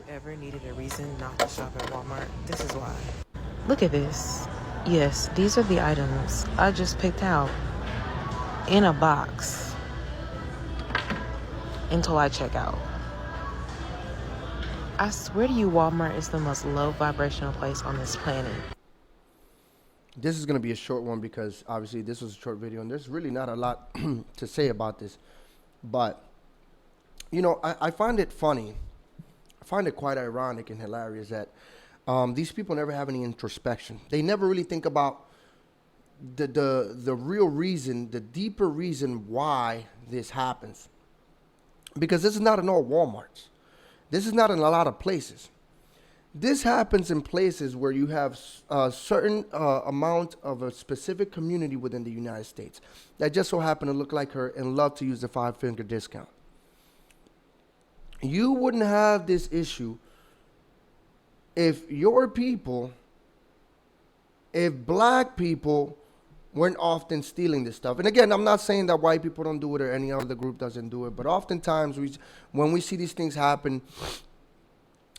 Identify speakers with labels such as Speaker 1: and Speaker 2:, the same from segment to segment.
Speaker 1: Ever needed a reason not to shop at Walmart? This is why. Look at this. Yes, these are the items I just picked out in a box until I check out. I swear to you, Walmart is the most low vibrational place on this planet.
Speaker 2: This is going to be a short one because obviously this was a short video and there's really not a lot to say about this. But, I find it funny. I find it quite ironic and hilarious that these people never have any introspection. They never really think about the real reason, the deeper reason why this happens. Because this is not in all Walmarts. This is not in a lot of places. This happens in places where you have a certain amount of a specific community within the United States that just so happen to look like her and love to use the five-finger discount. You wouldn't have this issue if your people, if black people weren't often stealing this stuff. And again, I'm not saying that white people don't do it or any other group doesn't do it, but oftentimes when we see these things happen,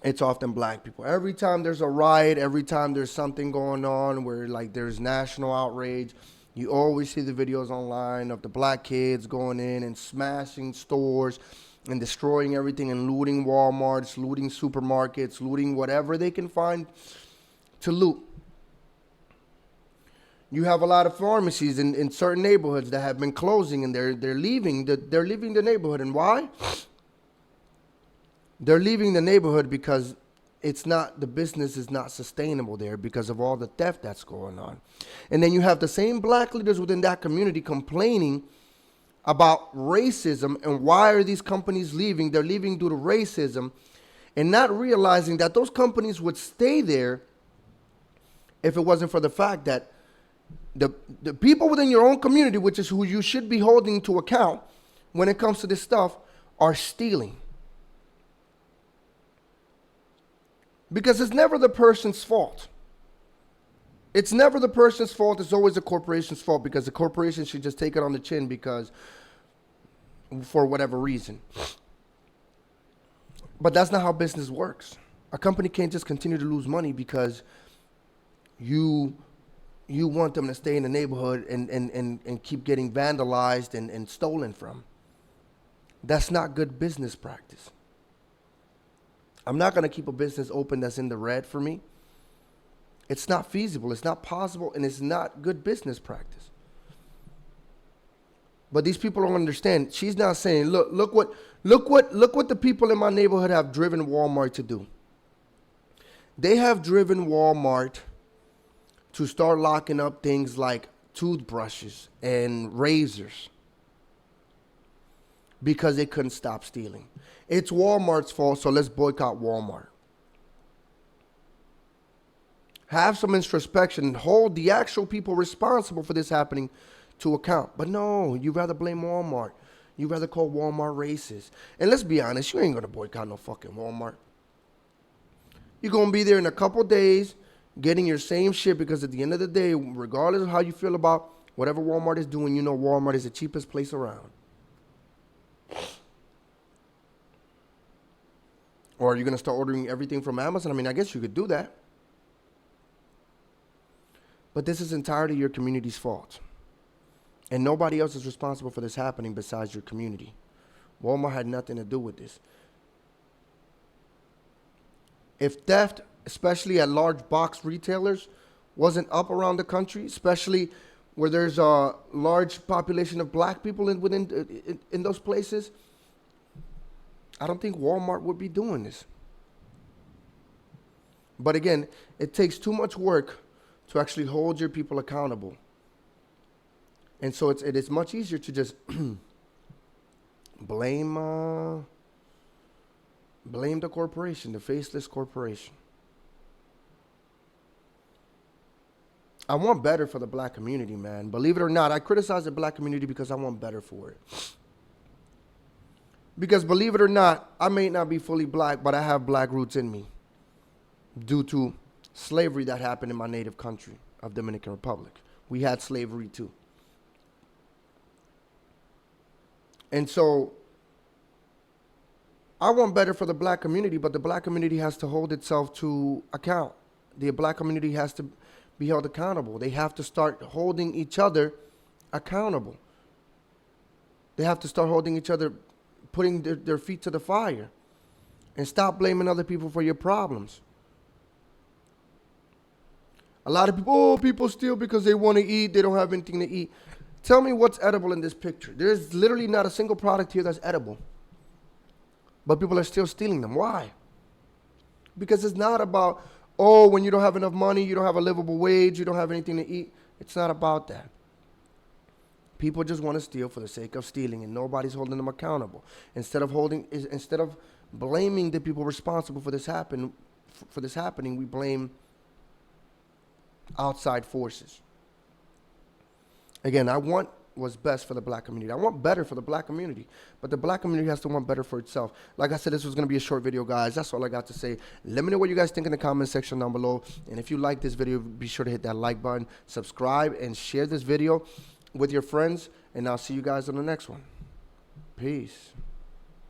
Speaker 2: it's often black people. Every time there's a riot, every time there's something going on where like there's national outrage, you always see the videos online of the black kids going in and smashing stores and destroying everything and looting Walmarts, looting supermarkets, looting whatever they can find to loot. You have a lot of pharmacies in certain neighborhoods that have been closing and they're leaving the neighborhood. And why? They're leaving the neighborhood because the business is not sustainable there because of all the theft that's going on. And then you have the same black leaders within that community complaining about racism and why are these companies leaving? They're leaving due to racism and not realizing that those companies would stay there if it wasn't for the fact that the people within your own community, which is who you should be holding to account when it comes to this stuff, are stealing. Because it's never the person's fault. It's never the person's fault. It's always the corporation's fault because the corporation should just take it on the chin because for whatever reason. But that's not how business works. A company can't just continue to lose money because you want them to stay in the neighborhood and keep getting vandalized and stolen from. That's not good business practice. I'm not going to keep a business open that's in the red for me. It's not feasible, it's not possible, and it's not good business practice. But these people don't understand. She's not saying, look what the people in my neighborhood have driven Walmart to do. They have driven Walmart to start locking up things like toothbrushes and razors because they couldn't stop stealing. It's Walmart's fault, so let's boycott Walmart. Have some introspection, hold the actual people responsible for this happening to account. But no, you rather blame Walmart. You rather call Walmart racist. And let's be honest, you ain't gonna boycott no fucking Walmart. You're gonna be there in a couple days getting your same shit because at the end of the day, regardless of how you feel about whatever Walmart is doing, you know Walmart is the cheapest place around. Or are you gonna start ordering everything from Amazon? I mean, I guess you could do that. But this is entirely your community's fault. And nobody else is responsible for this happening besides your community. Walmart had nothing to do with this. If theft, especially at large box retailers, wasn't up around the country, especially where there's a large population of black people in those places, I don't think Walmart would be doing this. But again, it takes too much work to actually hold your people accountable. And so it is much easier to just blame the corporation, the faceless corporation. I want better for the black community, man. Believe it or not, I criticize the black community because I want better for it. Because believe it or not, I may not be fully black, but I have black roots in me due to slavery that happened in my native country of Dominican Republic. We had slavery too. And so I want better for the black community, but the black community has to hold itself to account. The black community has to be held accountable. They have to start holding each other accountable. They have to start holding each other, putting their feet to the fire, and stop blaming other people for your problems. A lot of people, oh, people steal because they want to eat. They don't have anything to eat. Tell me what's edible in this picture. There's literally not a single product here that's edible. But people are still stealing them. Why? Because it's not about, oh, when you don't have enough money, you don't have a livable wage, you don't have anything to eat. It's not about that. People just want to steal for the sake of stealing, and nobody's holding them accountable. Instead of blaming the people responsible for this happening, we blame outside forces. Again, I want what's best for the black community. I want better for the black community, but the black community has to want better for itself. Like I said, this was going to be a short video, guys. That's all I got to say. Let me know what you guys think in the comment section down below. And if you like this video, be sure to hit that like button, subscribe, and share this video with your friends. And I'll see you guys on the next one. Peace.